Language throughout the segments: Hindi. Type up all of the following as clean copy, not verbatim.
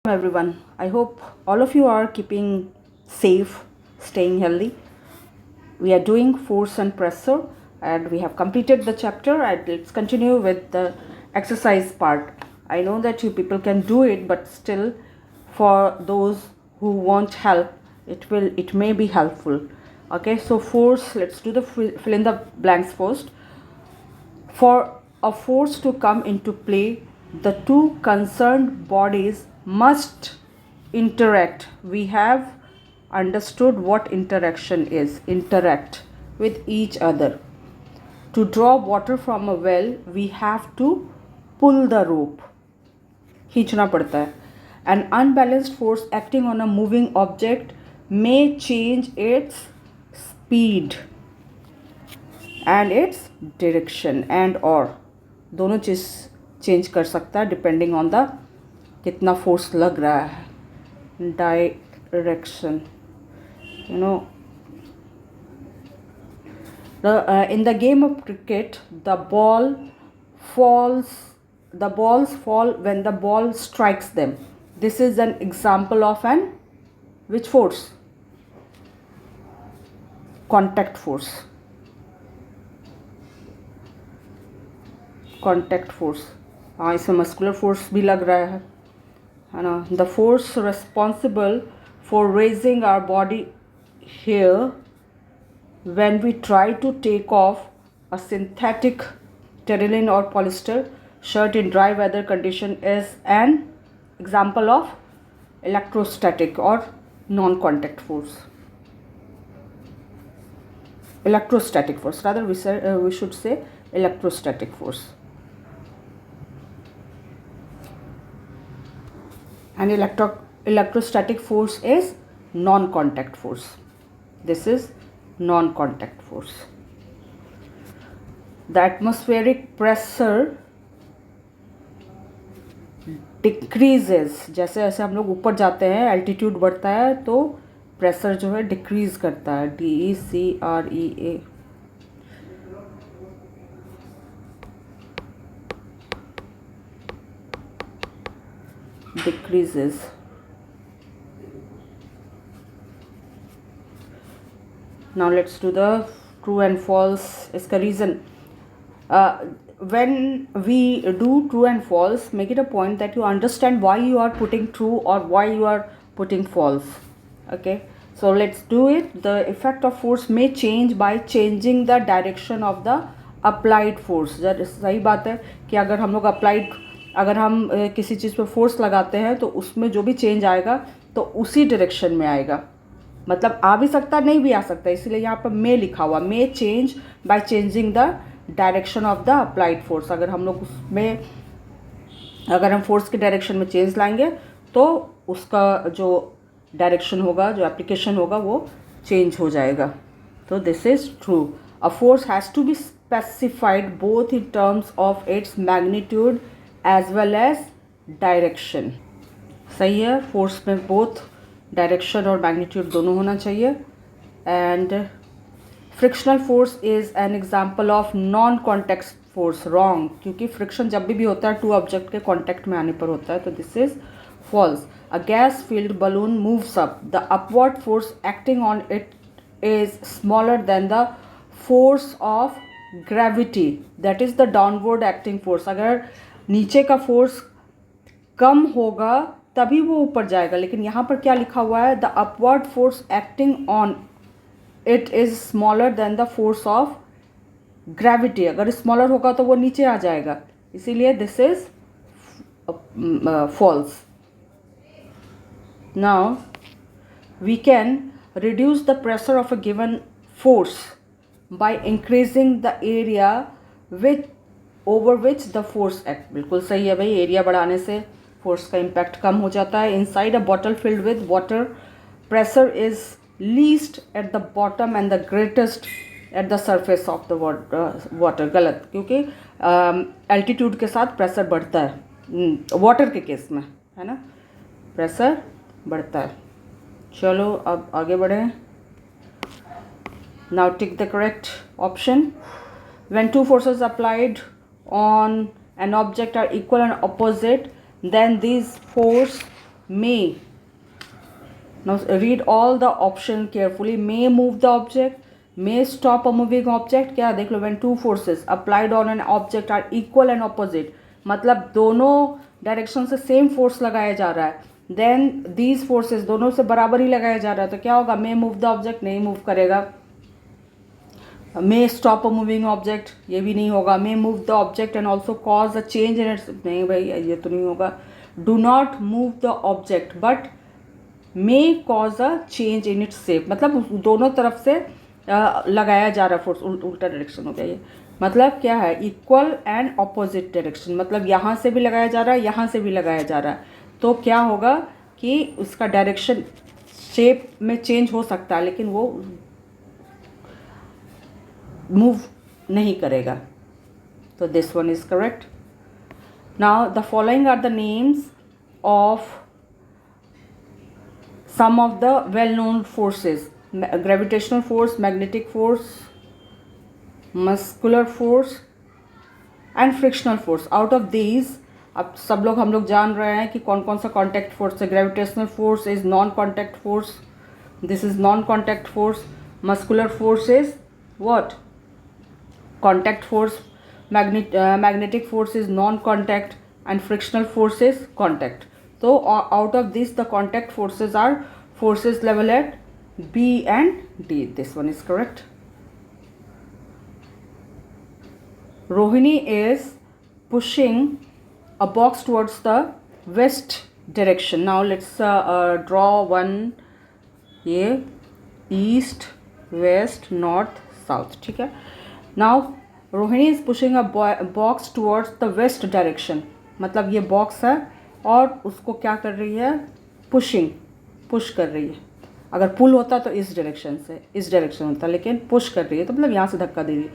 Everyone. I hope all of you are keeping safe, staying healthy. We are doing force and pressure, and we have completed the chapter. And let's continue with the exercise part. I know that you people can do it, but still, for those who want help, it may be helpful. Okay, so force. Let's do the fill in the blanks first. For a force to come into play, the two concerned bodies must interact. We have understood what interaction is. Interact with each other. To draw water from a well, we have to pull the rope. खींचना पड़ता है. An unbalanced force acting on a moving object may change its speed and its direction and or दोनों चीज़ चेंज कर सकता है डिपेंडिंग ऑन द कितना फोर्स लग रहा है. Direction in the game of cricket the balls fall when the ball strikes them. This is an example of an which force? Contact force. Contact force. हाँ, इसमें मस्कुलर फोर्स भी लग रहा है ना. The force responsible for raising our body hair when we try to take off a synthetic terylene और polyester shirt in dry weather condition is an example of electrostatic और non contact force. Electrostatic force, rather we should say electrostatic force. And electrostatic force is non-contact force. This is non-contact force. The atmospheric pressure decreases. जैसे जैसे हम लोग ऊपर जाते हैं, एल्टीट्यूड बढ़ता है तो प्रेशर जो है डिक्रीज करता है. DECREA. decreases. Now let's do the true and false. इसका reason. When we do true and false, make it a point that you understand why you are putting true or why you are putting false. Okay, so let's do it. The effect of force may change by changing the direction of the applied force. सही बात है कि अगर हम लोग अगर हम किसी चीज़ पर फोर्स लगाते हैं तो उसमें जो भी चेंज आएगा तो उसी डायरेक्शन में आएगा. मतलब आ भी सकता, नहीं भी आ सकता. इसलिए यहाँ पर मे लिखा हुआ, मे change by changing the direction of the applied force. अगर हम लोग उसमें अगर हम फोर्स के डायरेक्शन में चेंज लाएंगे तो उसका जो डायरेक्शन होगा, जो एप्लीकेशन होगा, वो चेंज हो जाएगा. तो this is true. A force has to be specified both in terms of its magnitude as well as direction. सही है. फोर्स में बोथ डायरेक्शन और मैग्नीट्यूड दोनों होना चाहिए. And frictional force is an example of non contact force. Wrong, क्योंकि फ्रिक्शन जब भी होता है टू ऑब्जेक्ट के कॉन्टैक्ट में आने पर होता है. तो this is false. A gas filled balloon moves up. The upward force acting on it is smaller than the force of gravity. That is the downward acting force. अगर नीचे का फोर्स कम होगा तभी वो ऊपर जाएगा. लेकिन यहाँ पर क्या लिखा हुआ है? The upward force acting on it is smaller than the force of gravity. अगर smaller होगा तो वो नीचे आ जाएगा. इसीलिए this is false. Now we can reduce the pressure of a given force by increasing the area over which the force acts. बिल्कुल सही है भाई. एरिया बढ़ाने से फोर्स का इम्पैक्ट कम हो जाता है. Inside a bottle filled with water pressure is least at the bottom and the greatest at the surface of the water. गलत, क्योंकि एल्टीट्यूड के साथ प्रेशर बढ़ता है वाटर के केस में, है ना. प्रेशर बढ़ता है. चलो अब आगे बढ़ें. Now tick the correct option. When two forces applied on an object are equal and opposite, then these force may. Now read all the option carefully. May move the object, may stop a moving object. क्या देख लो, when two forces applied on an object are equal and opposite, मतलब दोनों डायरेक्शन से सेम फोर्स लगाया जा रहा है, देन दीज फोर्सेस दोनों से बराबर ही लगाया जा रहा है, तो क्या होगा, मे मूव द ऑब्जेक्ट, नहीं मूव करेगा. May stop a moving object, ये भी नहीं होगा. मे move the object and also cause a change in its, नहीं भाई ये तो नहीं होगा. Do not move the object but may cause a change in its shape, मतलब दोनों तरफ से लगाया जा रहा है फोर्स, उल्टा डायरेक्शन हो गया ये. मतलब क्या है, इक्वल एंड ऑपोजिट डायरेक्शन, मतलब यहाँ से भी लगाया जा रहा है, यहाँ से भी लगाया जा रहा है, तो क्या होगा कि उसका डायरेक्शन शेप में चेंज हो सकता है लेकिन वो मूव नहीं करेगा. तो this one is correct. Now the following are the names of some of the well known forces: gravitational force, magnetic force, muscular force and frictional force. Out of these, अब सब लोग हम लोग जान रहे हैं कि कौन कौन सा कॉन्टैक्ट फोर्स है. Gravitational force is non contact force, this is non contact force. Muscular force is what, contact force. magnetic force is non-contact and frictional force is contact. So out of this the contact forces are forces level at B and D. This one is correct. Rohini is pushing a box towards the west direction. Now let's draw one here, east, west, north, south. ठीक है. Now Rohini is pushing a box towards the west direction, मतलब ये बॉक्स है और उसको क्या कर रही है, पुश कर रही है. अगर पुल होता तो इस डायरेक्शन से, इस डायरेक्शन होता, लेकिन पुश कर रही है तो मतलब यहाँ से धक्का दे रही है.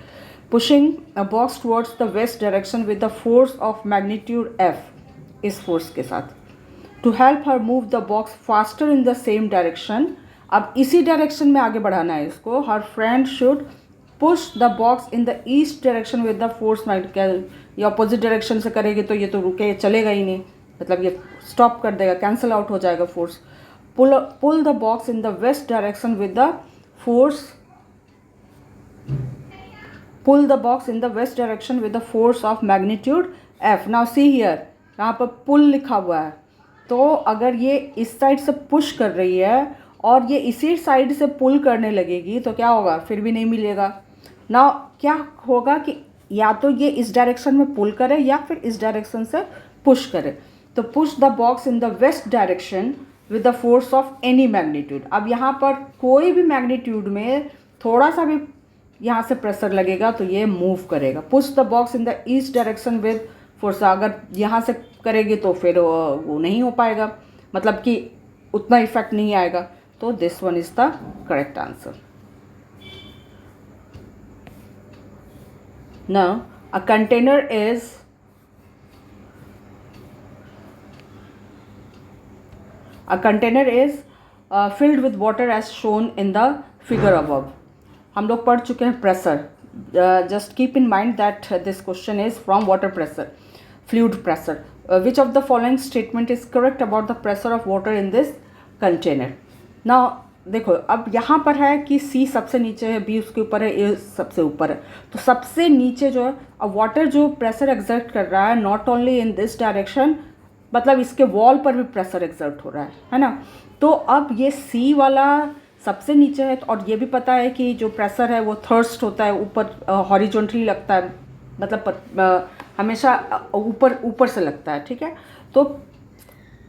Pushing a box towards the west direction with the force of magnitude F, इस फोर्स के साथ. To help her move the box faster in the same direction, अब इसी डायरेक्शन में आगे बढ़ाना है इसको. Her friend should push the box in the east direction with the force magnetic. ये अपोजिट डायरेक्शन से करेगी तो ये तो रुके चलेगा ही नहीं, मतलब ये स्टॉप कर देगा, कैंसिल आउट हो जाएगा force. Pull the box in the west direction with the force, pull the box in the west direction with the force of magnitude F. Now see here, यहाँ पर पुल लिखा हुआ है, तो अगर ये इस साइड से पुश कर रही है और ये इसी साइड से पुल करने लगेगी तो क्या होगा, फिर भी नहीं मिलेगा. ना क्या होगा कि या तो ये इस डायरेक्शन में पुल करे या फिर इस डायरेक्शन से पुश करे. तो push the box in the west direction with the force of any magnitude. अब यहाँ पर कोई भी मैग्नीट्यूड में थोड़ा सा भी यहाँ से प्रेशर लगेगा तो ये मूव करेगा. Push the box in the east direction with force, अगर यहाँ से करेगी तो फिर वो नहीं हो पाएगा, मतलब कि उतना इफेक्ट नहीं आएगा. तो this one is the correct answer. Now a container is filled with water as shown in the figure above. हम लोग पढ़ चुके हैं pressure. Just keep in mind that this question is from water pressure, fluid pressure. Which of the following statement is correct about the pressure of water in this container? Now देखो, अब यहाँ पर है कि C सबसे नीचे है, B उसके ऊपर है, A सबसे ऊपर है. तो सबसे नीचे जो है, अब वाटर जो प्रेशर एक्सर्ट कर रहा है not only in this direction, मतलब इसके वॉल पर भी प्रेशर एक्सर्ट हो रहा है ना. तो अब ये C वाला सबसे नीचे है और ये भी पता है कि जो प्रेशर है वो थर्स्ट होता है, ऊपर हॉरिजॉन्टली लगता है, मतलब हमेशा ऊपर से लगता है. ठीक है, तो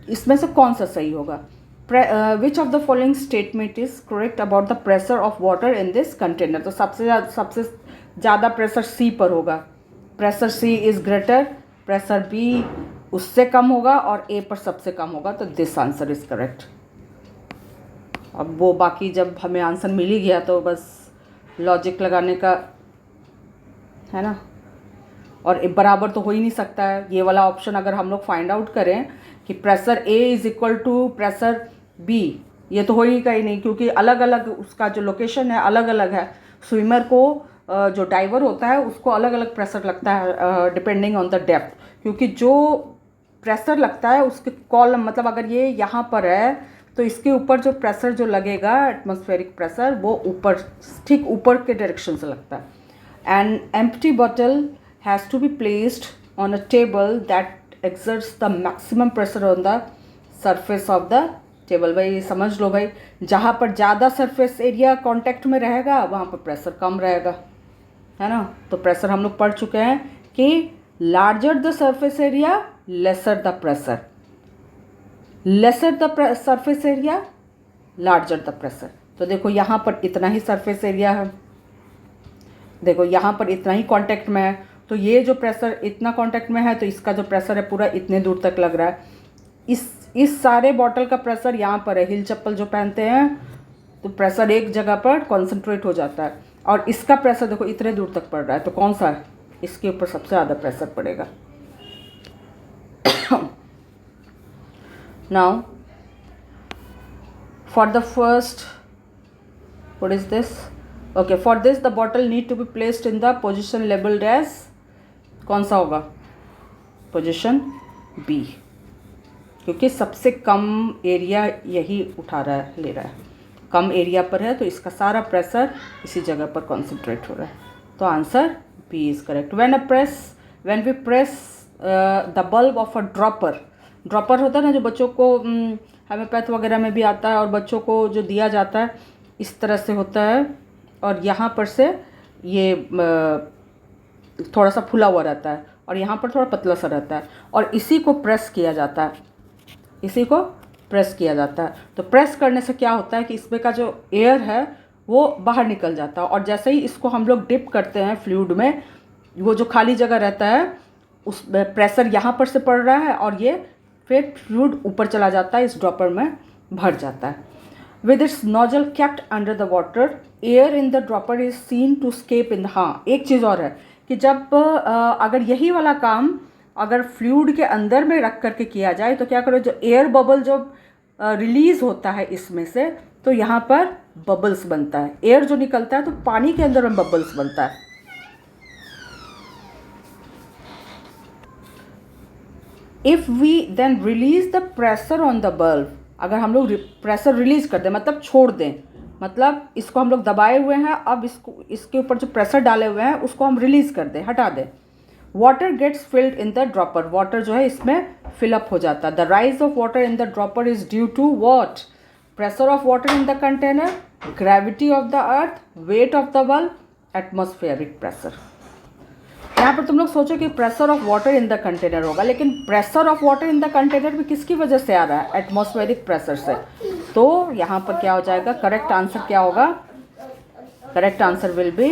इसमें से कौन सा सही होगा. Which of the following statement is correct about the pressure of water in this container? तो सबसे ज़्यादा प्रेशर C पर होगा. Pressure C is greater, pressure B उससे कम होगा और A पर सबसे कम होगा. तो दिस आंसर इज़ करेक्ट. अब वो बाकी जब हमें आंसर मिल ही गया तो बस लॉजिक लगाने का है ना, और बराबर तो हो ही नहीं सकता है. ये वाला ऑप्शन अगर हम लोग फाइंड आउट करें कि pressure A is equal to pressure B, ये तो हो ही कहीं नहीं, क्योंकि अलग अलग उसका जो लोकेशन है अलग अलग है. स्विमर को जो डाइवर होता है उसको अलग अलग प्रेशर लगता है डिपेंडिंग ऑन द डेप्थ, क्योंकि जो प्रेशर लगता है उसके कॉलम, मतलब अगर ये यहाँ पर है तो इसके ऊपर जो प्रेशर जो लगेगा एटमॉस्फेरिक प्रेशर वो ऊपर, ठीक ऊपर के डायरेक्शन से लगता है। An empty bottle has to be placed on a table that exerts the maximum pressure on the surface of the table. भाई समझ लो भाई, जहाँ पर ज़्यादा सरफेस एरिया कांटेक्ट में रहेगा वहाँ पर प्रेशर कम रहेगा, है ना। तो प्रेशर हम लोग पढ़ चुके हैं कि larger the surface area lesser the pressure, lesser the surface area larger the pressure. तो देखो यहाँ पर इतना ही सरफेस एरिया है, देखो यहाँ पर इतना ही कांटेक्ट में है, तो ये जो प्रेशर इतना कांटेक्ट में है तो इसका जो प्रेशर है पूरा इतने दूर तक लग रहा है। इस सारे बॉटल का प्रेशर यहाँ पर है। हिल चप्पल जो पहनते हैं तो प्रेशर एक जगह पर कॉन्सेंट्रेट हो जाता है, और इसका प्रेशर देखो इतने दूर तक पड़ रहा है, तो कौन सा है, इसके ऊपर सबसे ज़्यादा प्रेशर पड़ेगा। Now for the first, what is this, okay, for this the bottle need to be placed in the position labelled as, कौन सा होगा, पोजिशन बी, क्योंकि सबसे कम एरिया यही उठा रहा है, ले रहा है, कम एरिया पर है तो इसका सारा प्रेशर इसी जगह पर कॉन्सेंट्रेट हो रहा है। तो answer B is correct. When we press the bulb of a dropper, dropper होता है ना जो बच्चों को हेमोपैथ वगैरह में भी आता है और बच्चों को जो दिया जाता है इस तरह से होता है, और यहाँ पर से ये थोड़ा सा फुला हुआ रहता है और यहाँ पर थोड़ा पतला सा रहता है, और इसी को प्रेस किया जाता है, इसी को प्रेस किया जाता है। तो प्रेस करने से क्या होता है कि इसमें का जो एयर है वो बाहर निकल जाता है, और जैसे ही इसको हम लोग डिप करते हैं फ्लूइड में, वो जो खाली जगह रहता है उस प्रेशर यहाँ पर से पड़ रहा है और ये फिर फ्लूइड ऊपर चला जाता है, इस ड्रॉपर में भर जाता है। With its nozzle kept under the water, air in the dropper is seen to escape in. हाँ, एक चीज़ और है कि जब अगर यही वाला काम अगर फ्लूइड के अंदर में रख करके किया जाए तो क्या करो, जो एयर बबल जो रिलीज़ होता है इसमें से, तो यहाँ पर बबल्स बनता है, एयर जो निकलता है तो पानी के अंदर में बबल्स बनता है। If we then release the pressure on the bulb, अगर हम लोग प्रेशर रिलीज कर दें मतलब छोड़ दें, मतलब इसको हम लोग दबाए हुए हैं, अब इसके ऊपर जो प्रेशर डाले हुए हैं उसको हम रिलीज कर दें, हटा दें, water gets filled in the dropper, water जो है इसमें फिलअप हो जाता है। The rise of water in the dropper is due to what, pressure of water in the container, gravity of the earth, weight of the bulb, atmospheric pressure. यहाँ पर तुम लोग सोचो कि pressure of water in the container होगा, लेकिन pressure of water in the container भी किसकी वजह से आ रहा है, एटमॉस्फेरिक प्रेशर से। तो यहाँ पर क्या हो जाएगा, करेक्ट आंसर क्या होगा, correct answer will be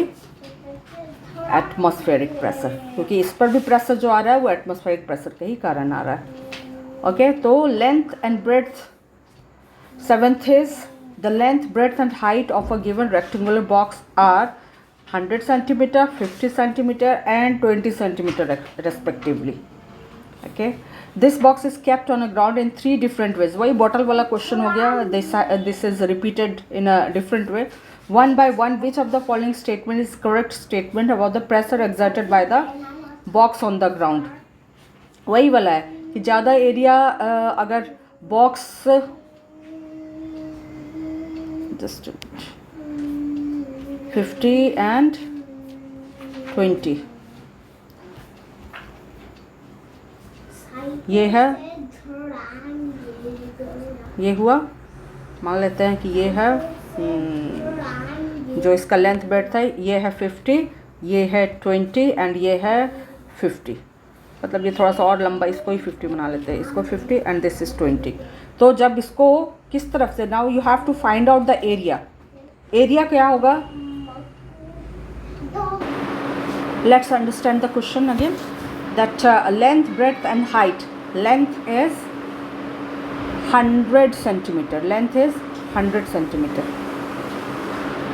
atmospheric pressure, क्योंकि इस पर भी प्रेशर जो आ रहा है वो एटमॉस्फेरिक प्रेशर के ही कारण आ रहा है। ओके, तो length and breadth, seventh is the length, breadth and height of a given rectangular box are 100 centimeter, 50 centimeter and 20 centimeter respectively. Okay, this box is kept on a ground in 3 different ways. वही bottle वाला question हो गया, this is repeated in a different way. One by one, which of the following statement is correct statement about the pressure exerted by the box on the ground? वही वाला है कि ज़्यादा एरिया अगर बॉक्स, just 50 and 20, ये है, ये हुआ, मान लेते हैं कि ये है जो इसका लेंथ ब्रेड्थ है, ये है 50, ये है 20 एंड ये है 50, मतलब ये थोड़ा सा और लंबा, इसको ही 50 बना लेते हैं, इसको 50 एंड दिस इज़ 20। तो जब इसको किस तरफ से, now you have to find out the area, area क्या होगा, let's understand the question again, that length, breadth and height, length is 100 centimeter, length is 100 centimeter,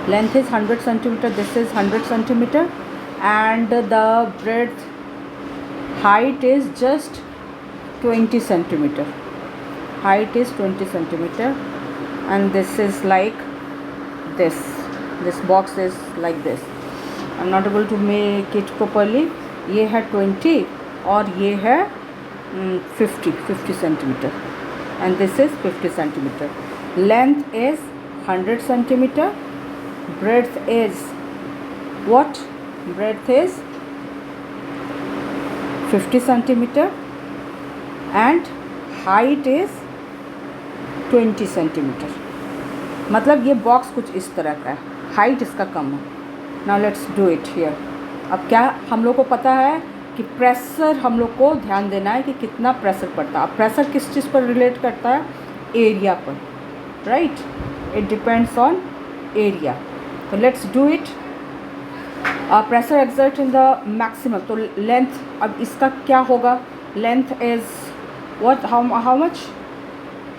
length is 100 centimeter, this is 100 centimeter, and the breadth, height is just 20 centimeter, height is 20 centimeter, and this is like this box is like this. I'm not able to make it properly. ये है 20 और ये है 50 centimeter, and this is 50 centimeter. Length is 100 centimeter. Breadth is what? Breadth is 50 centimeter and height is 20 centimeter. मतलब ये बॉक्स कुछ इस तरह का है, हाइट इसका कम है. Now let's do it here. अब क्या हम लोग को पता है कि प्रेशर, हम लोग को ध्यान देना है कि कितना प्रेशर पड़ता है. अब प्रेशर किस चीज़ पर रिलेट करता है? एरिया पर, right. It depends on area. तो let's do it. Pressure exert in the maximum. तो लेंथ, अब इसका क्या होगा? Length is what, how much?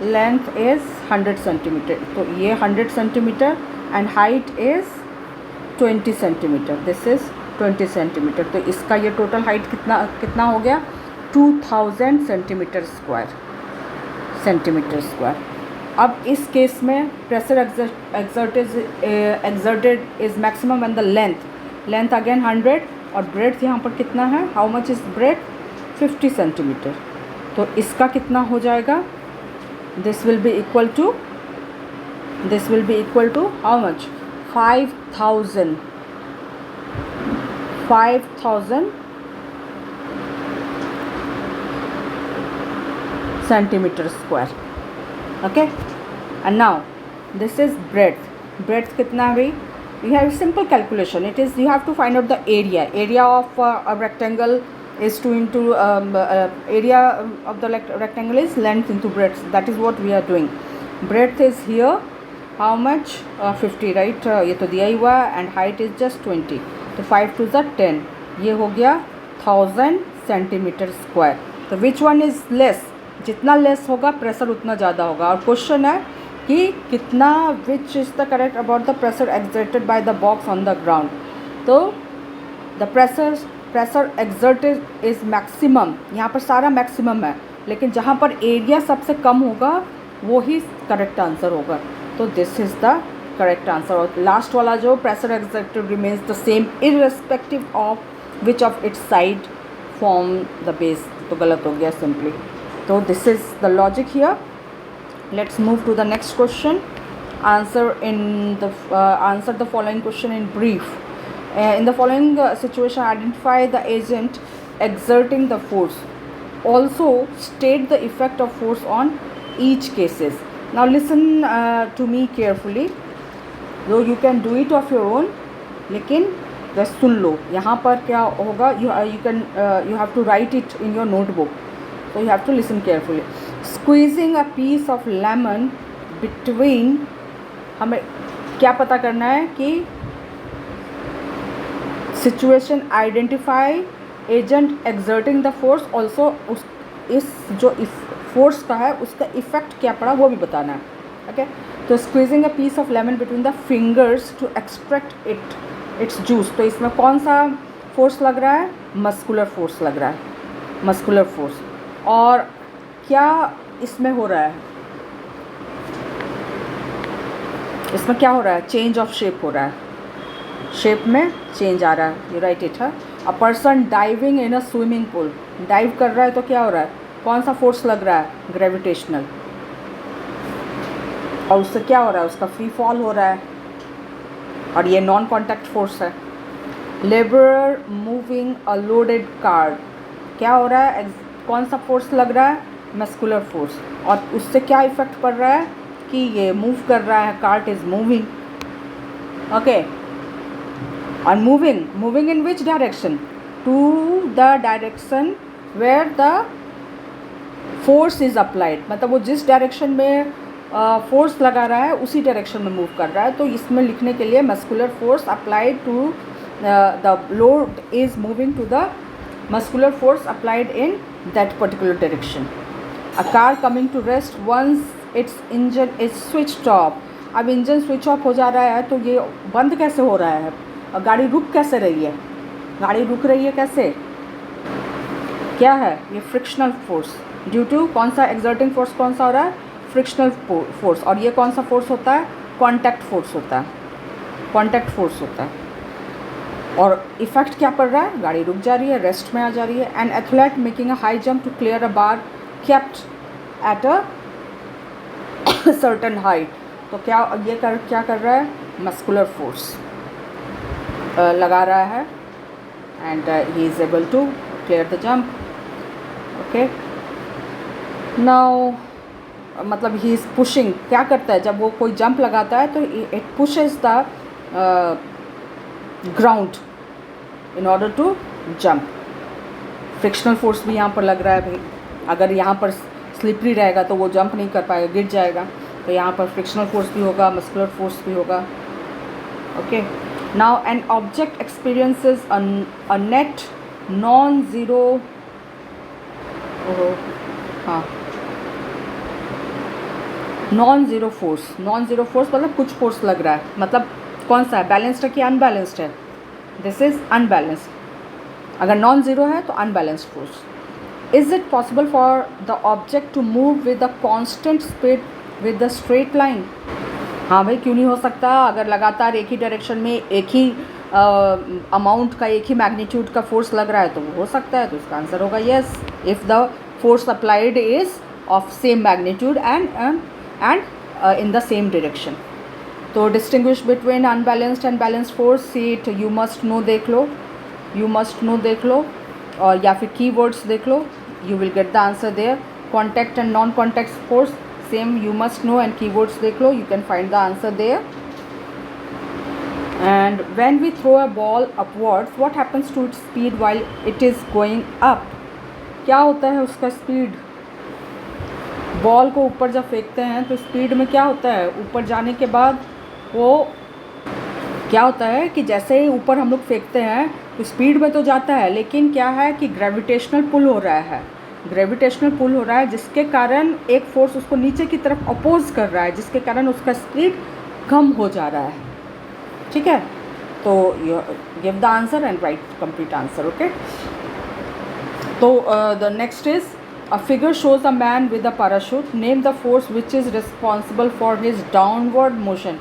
Length is 100 centimetre. तो ये 100 centimetre and height is 20 centimetre. This is 20 centimetre. तो इसका ये टोटल हाइट कितना हो गया? 2000 सेंटीमीटर स्क्वायर. अब इस केस में pressure exerted is maximum and the length again 100 और ब्रेड्थ यहाँ पर कितना है? How much is breadth? 50 centimetre. तो इसका कितना हो जाएगा? This will be equal to how much? 5000 centimeter square. Okay, and now this is breadth कितना है भाई? You have simple calculation. It is, you have to find out the area of a rectangle is 2 into area of the rectangle is length into breadth. That is what we are doing. Breadth is here how much? 50, right? ये तो दिया ही हुआ है and height is just 20. तो 5 to the 10, ये हो गया 1000 सेंटीमीटर स्क्वायर. तो विच वन इज़ लेस? जितना लेस होगा प्रेशर उतना ज़्यादा होगा. और क्वेश्चन है कि कितना, which is the correct about the pressure exerted by the box on the ground. तो the pressure exerted is maximum. यहाँ पर सारा मैक्सिमम है, लेकिन जहाँ पर एरिया सबसे कम होगा वो ही करेक्ट आंसर होगा. तो this is the correct answer. और लास्ट वाला जो pressure exerted remains the same irrespective of which of its side form the base. तो गलत हो गया सिंपली. तो this is the logic here. Let's move to the next question. answer the following question in brief. In the following situation, identify the agent exerting the force. Also state the effect of force on each cases. Now listen to me carefully. Though you can do it of your own, लेकिन बस सुन लो. यहाँ पर क्या होगा? You have to write it in your notebook. So you have to listen carefully. Squeezing a piece of lemon between, हमें क्या पता करना है कि situation identify agent exerting the force. Also इस जो फोर्स का है उसका इफ़ेक्ट क्या पड़ा वो भी बताना है. ओके. तो squeezing a piece of lemon between the fingers to extract its juice. तो इसमें कौन सा फोर्स लग रहा है? मस्कुलर फोर्स लग रहा है, मस्कुलर फोर्स. और क्या इसमें हो रहा है? इसमें क्या हो रहा है? चेंज ऑफ शेप हो रहा है. शेप में चेंज आ रहा है. You write it. है a person diving in a swimming pool. Dive कर रहा है तो क्या हो रहा है? कौन सा फोर्स लग रहा है? ग्रेविटेशनल. और उससे क्या हो रहा है? उसका फ्री फॉल हो रहा है, और ये नॉन कॉन्टैक्ट फोर्स है. लेबरर मूविंग अ लोडेड कार. क्या हो रहा है? कौन सा फोर्स लग रहा है? Muscular force. और उससे क्या इफेक्ट पड़ रहा है कि ये मूव कर रहा है, कार्ट इज़ मूविंग. ओके. और moving in which direction? To the direction where the force is applied. मतलब वो जिस डायरेक्शन में फोर्स लगा रहा है उसी डायरेक्शन में मूव कर रहा है. तो इसमें लिखने के लिए muscular force applied to the load is moving to the muscular force applied in that particular direction. A car coming to rest once its engine is switch off. अब इंजन स्विच ऑफ हो जा रहा है तो ये बंद कैसे हो रहा है? और गाड़ी रुक कैसे रही है? गाड़ी रुक रही है कैसे? क्या है ये? Frictional force. ड्यू टू कौन सा एक्सर्टिंग फोर्स कौन सा हो रहा है? Frictional force. और ये कौन सा फोर्स होता है? कॉन्टैक्ट फोर्स होता है. कॉन्टैक्ट फोर्स होता है. और इफ़ेक्ट क्या पड़ रहा है, गाड़ी रुक जा रही है, रेस्ट में आ जा रही है। An athlete making a high jump to clear a bar kept at a certain height. तो क्या कर रहा है, मस्कुलर फोर्स लगा रहा है and he is able to clear the jump. Okay, now मतलब ही इज़ पुशिंग, क्या करता है जब वो कोई जंप लगाता है तो it pushes the ground in order to jump. Frictional force भी यहाँ पर लग रहा है भाई, अगर यहाँ पर स्लिपरी रहेगा तो वो जंप नहीं कर पाएगा, गिर जाएगा। तो यहाँ पर फ्रिक्शनल फोर्स भी होगा, मस्कुलर फोर्स भी होगा। Okay, now an object experiences a net non zero, हाँ, non zero force. Non zero force मतलब कुछ फोर्स लग रहा है, मतलब कौन सा है, बैलेंस्ड है कि अनबैलेंस्ड है। This is unbalanced. अगर नॉन ज़ीरो है तो unbalanced force. Is it possible for the object to move with a constant speed with the straight line? हाँ भाई, क्यों नहीं हो सकता। अगर लगातार एक ही डायरेक्शन में एक ही अमाउंट का, एक ही मैग्नीट्यूड का फोर्स लग रहा है तो वो हो सकता है। तो इसका आंसर होगा yes, if the force applied is of same magnitude and in the same direction. तो distinguish between unbalanced and balanced force, seat you must know देख लो, यू मस्ट नो देख लो, और या फिर कीवर्ड्स देख लो, you will get the answer there. Contact and non contact force, same you must know and keywords देख लो, you can find the answer there. And when we throw a ball upwards, what happens to its speed while it is going up? क्या होता है उसका स्पीड? बॉल को ऊपर जब फेंकते हैं तो स्पीड में क्या होता है, ऊपर जाने के बाद वो क्या होता है कि जैसे ही ऊपर हम लोग फेंकते हैं तो स्पीड में तो जाता है, लेकिन क्या है कि ग्रेविटेशनल पुल हो रहा है, ग्रेविटेशनल पुल हो रहा है, जिसके कारण एक फोर्स उसको नीचे की तरफ अपोज कर रहा है, जिसके कारण उसका स्पीड कम हो जा रहा है। ठीक है, तो give the answer and write complete answer. Okay, तो the next is a figure shows a man with a parachute. Name the force which is responsible for his downward motion.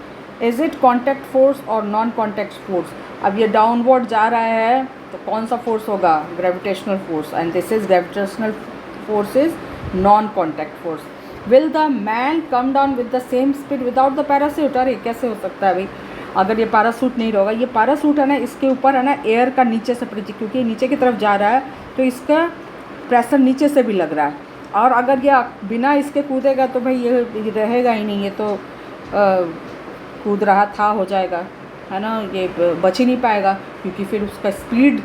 Is it contact force or non contact force? अब ये डाउनवर्ड जा रहा है तो कौन सा फोर्स होगा, gravitational force, and this is gravitational force is non contact force. Will the man come down with the same speed without the parachute? अरे कैसे हो सकता है भाई, अगर ये पैरासूट नहीं रहेगा, ये पैरासूट है ना, इसके ऊपर है ना एयर का नीचे से, क्योंकि नीचे की तरफ जा रहा है तो इसका प्रेशर नीचे से भी लग रहा है, और अगर ये बिना इसके कूदेगा तो भाई ये रहेगा ही नहीं, ये तो कूद रहा था हो जाएगा, है ना, ये बच ही नहीं पाएगा, क्योंकि फिर उसका स्पीड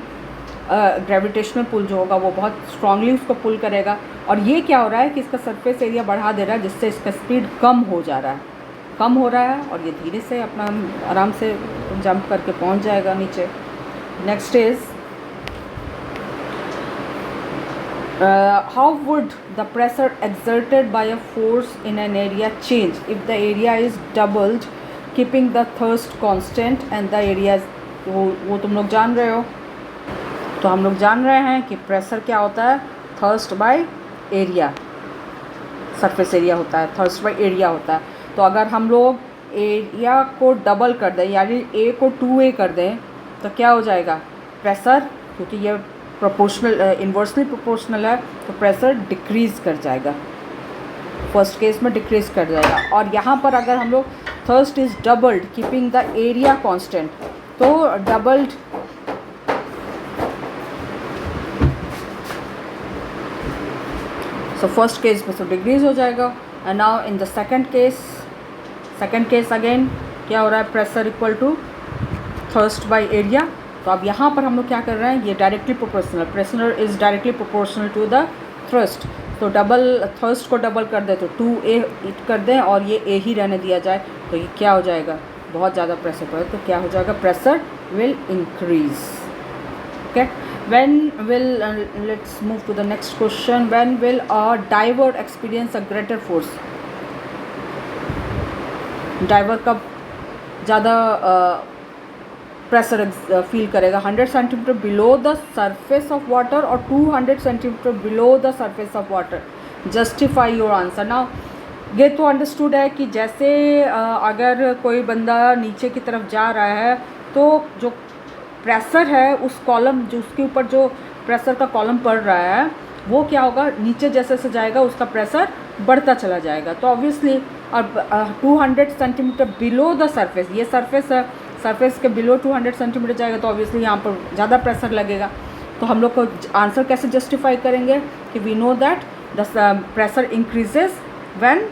ग्रेविटेशनल पुल जो होगा वो बहुत स्ट्रांगली उसको पुल करेगा। और ये क्या हो रहा है कि इसका सरफेस एरिया बढ़ा दे रहा है, जिससे इसका स्पीड कम हो जा रहा है, कम हो रहा है, और ये धीरे से अपना आराम से जंप करके पहुंच जाएगा नीचे। Next is how would the pressure exerted by a force in an area change if the area is doubled keeping the thrust constant and the area is, वो तुम लोग जान रहे हो। तो हम लोग जान रहे हैं कि प्रेशर क्या होता है, thrust by area, surface area होता है, थर्स्ट बाय एरिया होता है। तो अगर हम लोग एरिया को डबल कर दें, यानी ए को 2a कर दें, तो क्या हो जाएगा, प्रेशर, क्योंकि ये प्रोपोर्शनल, इन्वर्सली प्रोपोर्शनल है, तो प्रेशर डिक्रीज़ कर जाएगा, फर्स्ट केस में डिक्रीज़ कर जाएगा। और यहाँ पर अगर हम लोग thrust is doubled keeping the area constant, तो डबल्ड सो फर्स्ट केस में तो डिक्रीज़ हो जाएगा। And now in the second case again क्या हो रहा है, pressure equal to thrust by area. तो अब यहाँ पर हम लोग क्या कर रहे हैं, ये directly proportional, pressure is directly proportional to the thrust. तो डबल, थर्स्ट को डबल कर दे तो 2a कर दें और ये a ही रहने दिया जाए, तो ये क्या हो जाएगा, बहुत ज़्यादा प्रेशर पड़े तो क्या हो जाएगा, pressure will increase. Okay, when will, let's move to the next question, when will a diver experience a greater force? Diver कब ज़्यादा प्रेशर फील करेगा, 100 centimetre below the surface of water और 200 centimetre below the surface of water? Justify your answer. Now ये तो अंडरस्टूड है कि जैसे अगर कोई बंदा नीचे की तरफ जा रहा है तो जो प्रेशर है उस कॉलम जो उसके ऊपर जो प्रेशर का कॉलम पड़ रहा है वो क्या होगा, नीचे जैसे से जाएगा उसका प्रेशर बढ़ता चला जाएगा। तो ऑब्वियसली अब 200 सेंटीमीटर बिलो द सरफेस, ये सरफेस के बिलो 200 सेंटीमीटर जाएगा तो ऑब्वियसली यहाँ पर ज़्यादा प्रेशर लगेगा। तो हम लोग को आंसर कैसे जस्टिफाई करेंगे कि we know that the pressure increases when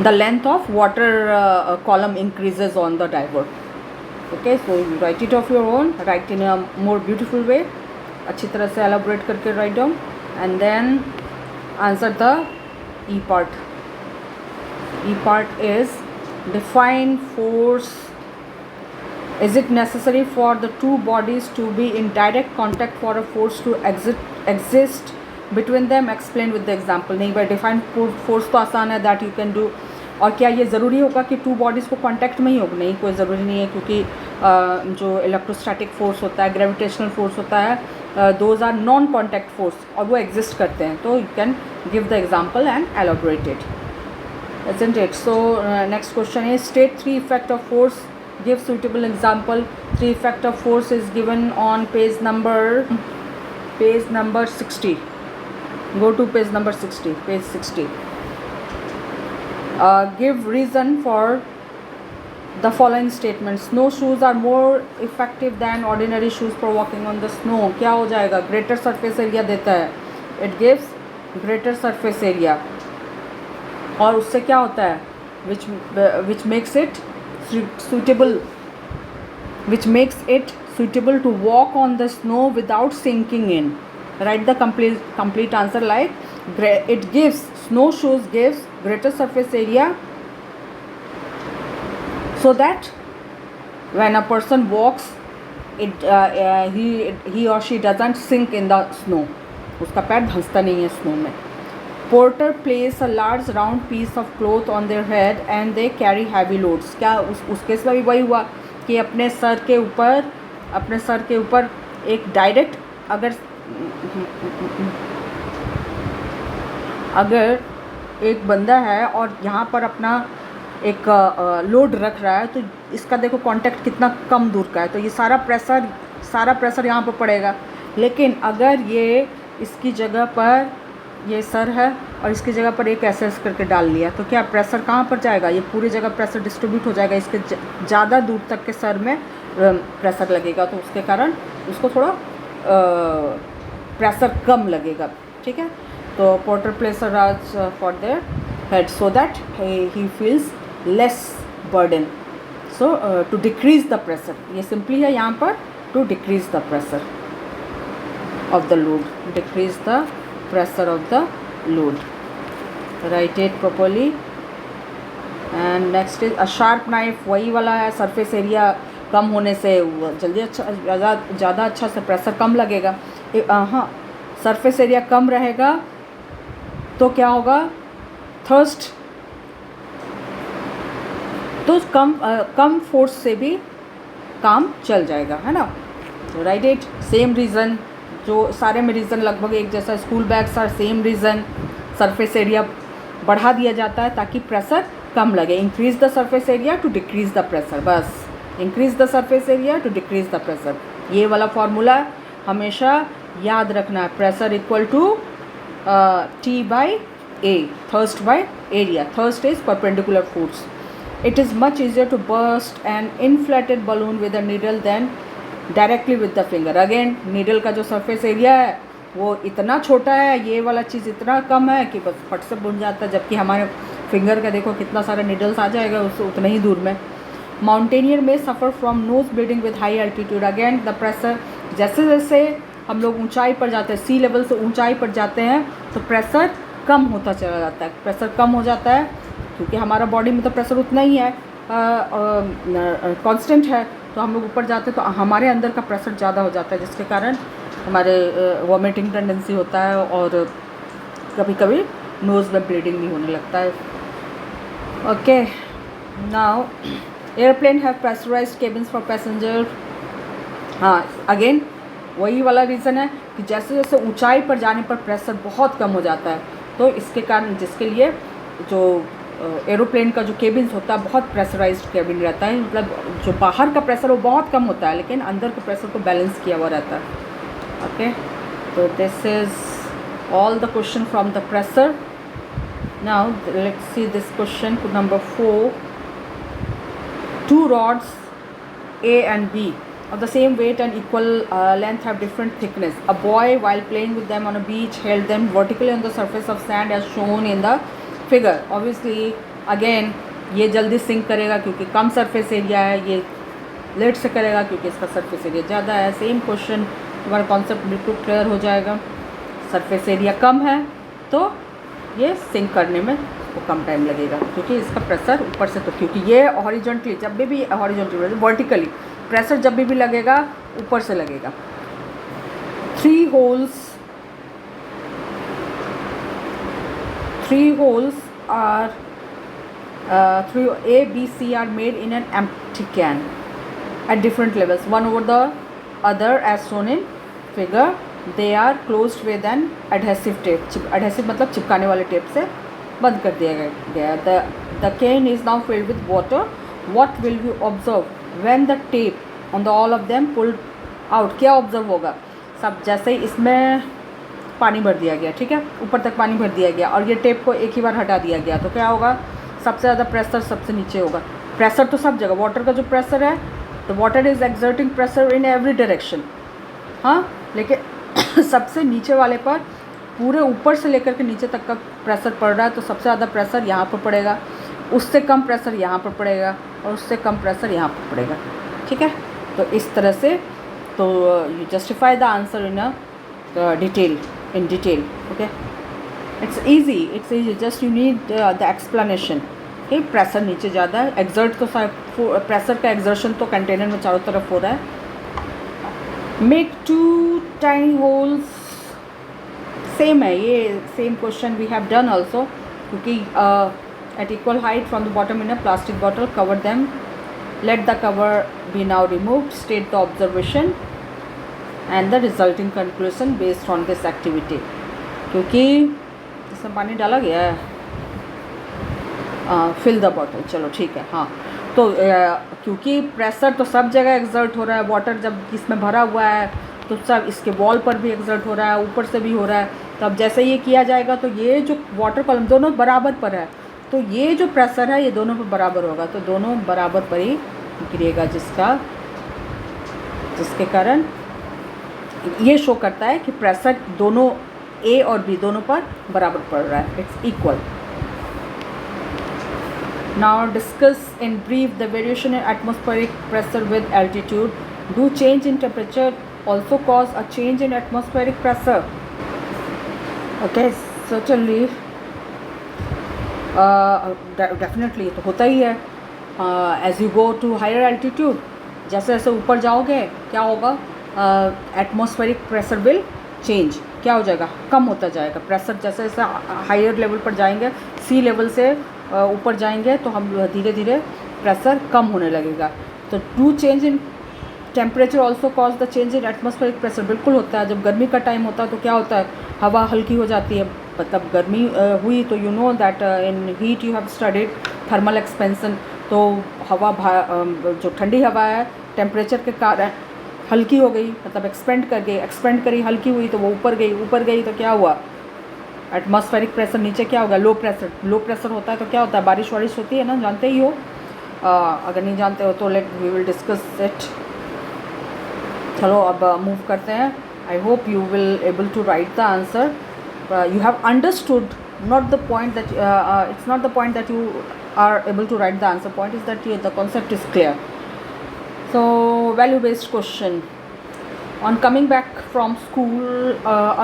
the length of water column increases on the divert. Okay, so you write it of your own, write in a more beautiful way, अच्छी तरह से elaborate करके write down and then answer the E part. E part is define force. Is it necessary for the two bodies to be in direct contact for a force to exist between them? Explain with the example. नहीं भाई, define force तो आसान है, that you can do. और क्या ये ज़रूरी होगा कि टू बॉडीज़ को कांटेक्ट में ही होगा? नहीं, कोई ज़रूरी नहीं है, क्योंकि जो इलेक्ट्रोस्टैटिक फोर्स होता है, ग्रेविटेशनल फोर्स होता है, those are non contact force और वो एग्जिस्ट करते हैं। तो you can give the example and elaborate it, isn't it? So next question is state three effect of force, give suitable example. Three effect of force is given on page number 60. Go to page number 60, page 60. Give reason for the following statements. Snow shoes are more effective than ordinary shoes for walking on the snow. क्या हो जाएगा? Greater surface area देता है, it gives greater surface area. और उससे क्या होता है? which makes it suitable to walk on the snow without sinking in. Write the complete answer like it gives, snowshoes gives greater surface area so that when a person walks he or she doesn't sink in the snow, उसका पैर धंसता नहीं है स्नो में. Porter place a large round piece of cloth on their head and they carry heavy loads. क्या उस केस में भी वही हुआ कि अपने सर के ऊपर एक डायरेक्ट अगर एक बंदा है और यहाँ पर अपना एक लोड रख रहा है, तो इसका देखो कांटेक्ट कितना कम दूर का है, तो ये सारा प्रेशर यहाँ पर पड़ेगा. लेकिन अगर ये इसकी जगह पर ये सर है और इसकी जगह पर एक ऐसे करके डाल लिया, तो क्या प्रेशर कहाँ पर जाएगा? ये पूरी जगह प्रेशर डिस्ट्रीब्यूट हो जाएगा, इसके ज़्यादा दूर तक के सर में प्रेशर लगेगा, तो उसके कारण उसको थोड़ा प्रेशर कम लगेगा. ठीक है, तो porter place a rag for their head so that he feels less burden, so to decrease the pressure. ये सिंपली है यहाँ पर, to decrease the pressure of the load, decrease the pressure of the load. Write it properly. And next is a sharp knife. वही वाला है, सरफेस एरिया कम होने से जल्दी ज़्यादा अच्छा से प्रेशर कम लगेगा. हाँ, सरफेस एरिया कम रहेगा तो क्या होगा? थर्स्ट, तो कम फोर्स से भी काम चल जाएगा, है ना. तो राइट इट. सेम रीज़न, जो सारे में रीज़न लगभग एक जैसा. School bags are same reason. Surface area बढ़ा दिया जाता है ताकि प्रेशर कम लगे. Increase the surface area to decrease the pressure, बस. Increase the surface area to decrease the pressure, ये वाला फॉर्मूला हमेशा याद रखना है. Pressure equal to T by A, thrust by area. Thrust is perpendicular force. It is much easier to burst an inflated balloon with a needle than directly with the finger. Again, needle का जो सरफेस एरिया है वो इतना छोटा है, ये वाला चीज़ इतना कम है कि बस फट से बुन जाता है, जबकि हमारे फिंगर का देखो कितना सारा नीडल्स आ जाएगा उससे उतने ही दूर में. माउंटेनियर में suffer from nose bleeding with high altitude. Again the pressure, जैसे जैसे हम लोग ऊंचाई पर जाते हैं, सी लेवल से ऊंचाई पर जाते हैं, तो प्रेशर कम होता चला जाता है. प्रेशर कम हो जाता है क्योंकि हमारा बॉडी में तो प्रेशर उतना ही है, कांस्टेंट है. तो हम लोग ऊपर जाते हैं तो हमारे अंदर का प्रेशर ज़्यादा हो जाता है, जिसके कारण हमारे वॉमिटिंग टेंडेंसी होता है और कभी कभी नोज़ में ब्लीडिंग भी होने लगता है. Okay, now airplane have pressurised cabins for passenger. हाँ, अगेन वही वाला रीज़न है कि जैसे जैसे ऊंचाई पर जाने पर प्रेशर बहुत कम हो जाता है, तो इसके कारण जिसके लिए जो एरोप्लेन का जो केबिन्स होता है बहुत प्रेशराइज्ड केबिन रहता है, मतलब जो बाहर का प्रेशर वो बहुत कम होता है लेकिन अंदर के प्रेशर को बैलेंस किया हुआ रहता है। ओके, तो this is all the question from the pressure. Now let's see this question number 4। 2 rods A and B of the same weight and equal length have different thickness. A boy, while playing with them on a beach, held them vertically on the surface of sand as shown in the figure. Obviously, again ये जल्दी सिंक करेगा क्योंकि कम सरफेस एरिया है, ये लेट से करेगा क्योंकि इसका सरफेस एरिया ज़्यादा है। सेम क्वेश्चन, तुम्हारा कॉन्सेप्ट बिल्कुल क्लियर हो जाएगा। सरफेस एरिया कम है तो ये सिंक करने में वो कम टाइम लगेगा क्योंकि इसका प्रेशर ऊपर से, तो क्योंकि ये हॉरिजॉन्टली जब भी हॉरिजॉन्टली वर्टिकली प्रेशर जब भी लगेगा ऊपर से लगेगा। 3 holes are 3 A, B, C are made in an empty can at different levels, one over the other as shown in figure. They are closed with an adhesive tape. Adhesive मतलब चिपकाने वाले टेप से बंद कर दिया गया। The can is now filled with water. What will you observe when the tape on the all of them pulled out? क्या ऑब्जर्व होगा? सब जैसे ही इसमें पानी भर दिया गया, ठीक है, ऊपर तक पानी भर दिया गया और ये टेप को एक ही बार हटा दिया गया तो क्या होगा? सबसे ज़्यादा प्रेशर सबसे नीचे होगा। प्रेशर तो सब जगह, वाटर का जो प्रेशर है तो water is exerting pressure in every direction, हाँ, लेकिन सबसे नीचे वाले पर पूरे ऊपर से लेकर के नीचे तक का प्रेशर पड़ रहा है तो सबसे ज़्यादा प्रेशर यहाँ पर पड़ेगा, उससे कम प्रेशर यहाँ पर पड़ेगा और उससे कम प्रेशर यहाँ पर पड़ेगा, ठीक है। तो इस तरह से तो you justify the answer in detail, okay. It's easy, just you need the explanation. Okay, pressure नीचे ज़्यादा है, एग्जर्ट तो प्रेशर का एग्जर्शन तो कंटेनर में चारों तरफ हो रहा है। मेक 2 tiny holes, सेम है ये, same question we have done also, क्योंकि at equal height from the bottom in a plastic bottle, cover them, let the cover be now removed, state the observation and the resulting conclusion based on this activity. क्योंकि इसमें पानी डाला गया है, फिल द बॉटल, चलो ठीक है, हाँ। तो क्योंकि प्रेशर तो सब जगह एग्जर्ट हो रहा है, वाटर जब इसमें भरा हुआ है तो सब इसके वॉल पर भी एग्जर्ट हो रहा है, ऊपर से भी हो रहा है। तो अब जैसे ये किया जाएगा तो ये जो वाटर कॉलम दोनों बराबर पर है तो ये जो प्रेशर है ये दोनों पर बराबर होगा, तो दोनों बराबर पर ही गिरेगा, जिसके कारण ये शो करता है कि प्रेशर दोनों ए और बी दोनों पर बराबर पड़ रहा है, it's equal. Now discuss in brief the variation in atmospheric pressure with altitude. Do change in temperature also cause a change in atmospheric pressure? Okay, certainly, definitely तो होता ही है। As you go to higher altitude, जैसे जैसे ऊपर जाओगे क्या होगा? Atmospheric pressure will change, क्या हो जाएगा? कम होता जाएगा प्रेशर। जैसे जैसे हायर लेवल पर जाएंगे, सी लेवल से ऊपर जाएंगे तो हम धीरे धीरे प्रेशर कम होने लगेगा। तो to change in temperature also cause the change in atmospheric pressure, बिल्कुल होता है। जब गर्मी का टाइम होता है तो क्या होता है? हवा हल्की हो जाती है, मतलब गर्मी हुई तो you know that in heat you have studied thermal expansion. तो हवा जो ठंडी हवा है टेम्परेचर के कारण हल्की हो गई, मतलब एक्सपेंड करी, हल्की हुई तो वो ऊपर गई तो क्या हुआ? एटमॉस्फेरिक प्रेशर नीचे क्या होगा? लो प्रेशर होता है तो क्या होता है? बारिश होती है ना, जानते ही हो। अगर नहीं जानते हो तो वी विल डिस्कस इट। चलो अब मूव करते हैं। I hope you will able to write the answer. You have understood, not the point that it's not the point that you are able to write the answer, point is that the concept is clear. So value based question. On coming back from school,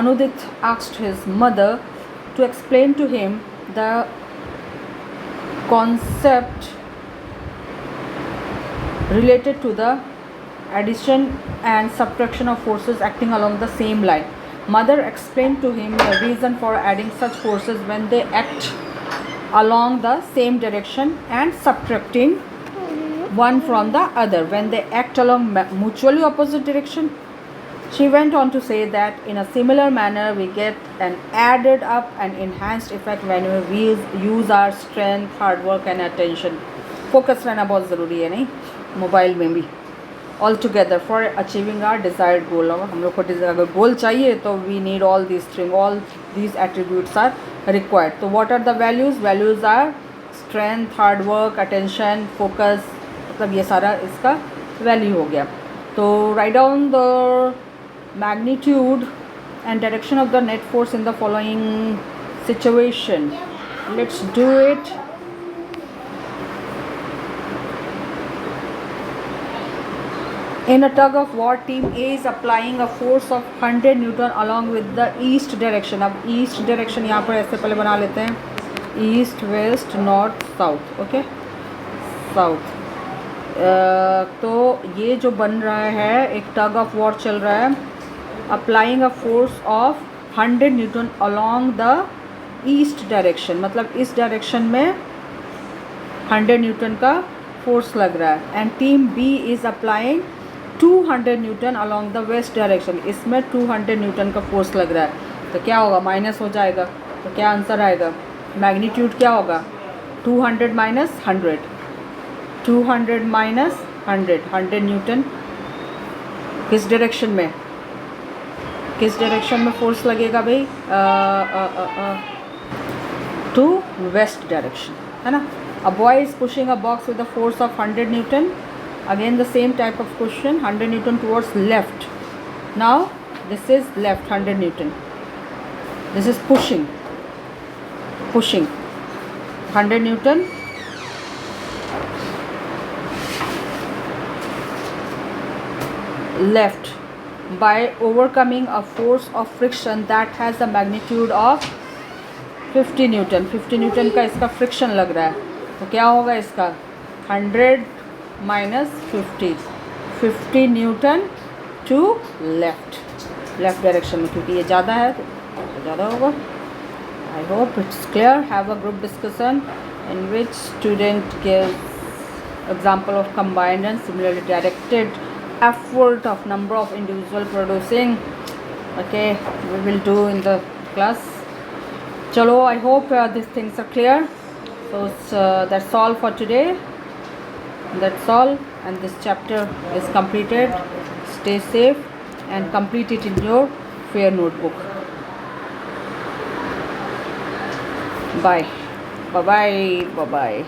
Anudit asked his mother to explain to him the concept related to the addition and subtraction of forces acting along the same line. Mother explained to him the reason for adding such forces when they act along the same direction and subtracting one from the other when they act along mutually opposite direction. She went on to say that in a similar manner we get an added up and enhanced effect when we use our strength, hard work and attention. Focus रहना बहुत ज़रूरी है नहीं मोबाइल में भी. All together for achieving our desired goal. हम लोग को अगर गोल चाहिए तो we need all these things, all these attributes are required. तो what are the values? Values are strength, hard work, attention, focus. मतलब ये सारा इसका value हो गया. तो write down the magnitude and direction of the net force in the following situation. Let's do it. In a tug of war, team A is applying a force of 100 Newton along with the east direction. अब east direction यहाँ पर ऐसे पहले बना लेते हैं, east, west, north, south. Okay, south. तो ये जो बन रहा है एक tug of war चल रहा है, applying a force of 100 Newton along the east direction. मतलब इस direction में 100 Newton का force लग रहा है. And team B is applying 200 Newton along the west direction. इसमें 200 न्यूटन का फोर्स लग रहा है तो क्या होगा, माइनस हो जाएगा. तो क्या आंसर आएगा, मैग्नीट्यूड क्या होगा, 200 माइनस 100, 200 माइनस 100. 100 न्यूटन किस डायरेक्शन में, किस डायरेक्शन में फोर्स लगेगा भाई, टू वेस्ट डायरेक्शन है ना. A boy is pushing a box with the force of 100 Newton. Again the same type of question, 100 Newton towards left. Now this is left 100 Newton. This is pushing. 100 Newton. Left by overcoming a force of friction that has a magnitude of 50 Newton. 50 Newton का इसका friction लग रहा है तो क्या होगा इसका, 100 minus 50 newton to left direction में, क्योंकि ये ज़्यादा है तो ज़्यादा होगा. I hope it's clear. Have a group discussion in which student gives example of combined and similarly directed effort of number of individual producing. Okay, we will do in the class. Chalo, I hope these things are clear. So that's all for today. That's all, and this chapter is completed. Stay safe and complete it in your fair notebook. Bye bye.